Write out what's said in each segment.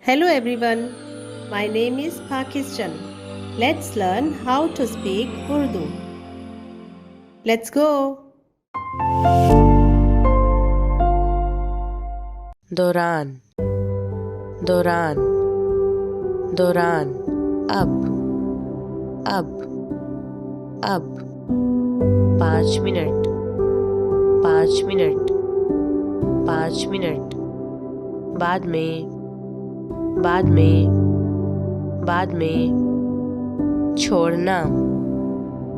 Hello everyone, my name is Pakistan. Let's learn how to speak Urdu. Let's go. दौरान दौरान दौरान अब अब 5 मिनट 5 मिनट 5 मिनट बाद में छोड़ना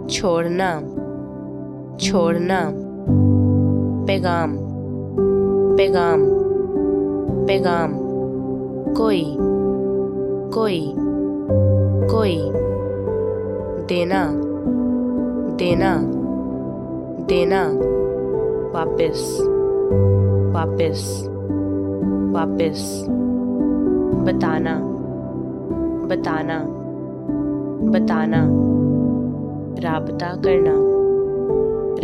छोड़ना छोड़ना पैगाम पैगाम पैगाम कोई कोई कोई देना देना देना वापस वापस वापस बताना बताना बताना राबता करना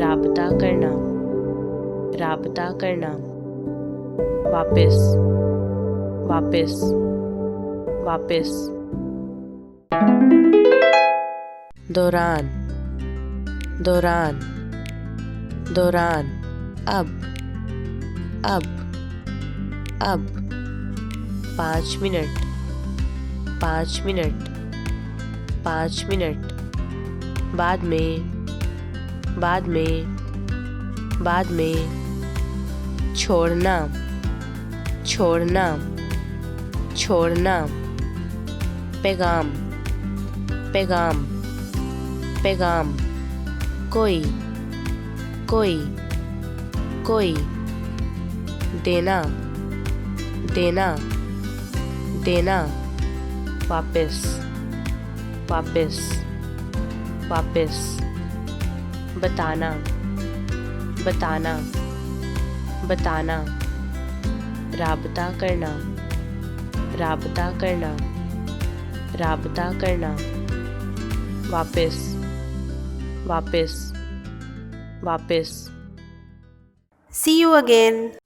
राबता करना राबता करना वापस वापस वापस दौरान दौरान दौरान अब 5 मिनट 5 मिनट 5 मिनट बाद में छोड़ना छोड़ना छोड़ना पैगाम पैगाम पैगाम कोई कोई कोई देना देना देना वापस वापस वापस बताना बताना बताना राबता करना राबता करना राबता करना वापस वापस वापस See you again.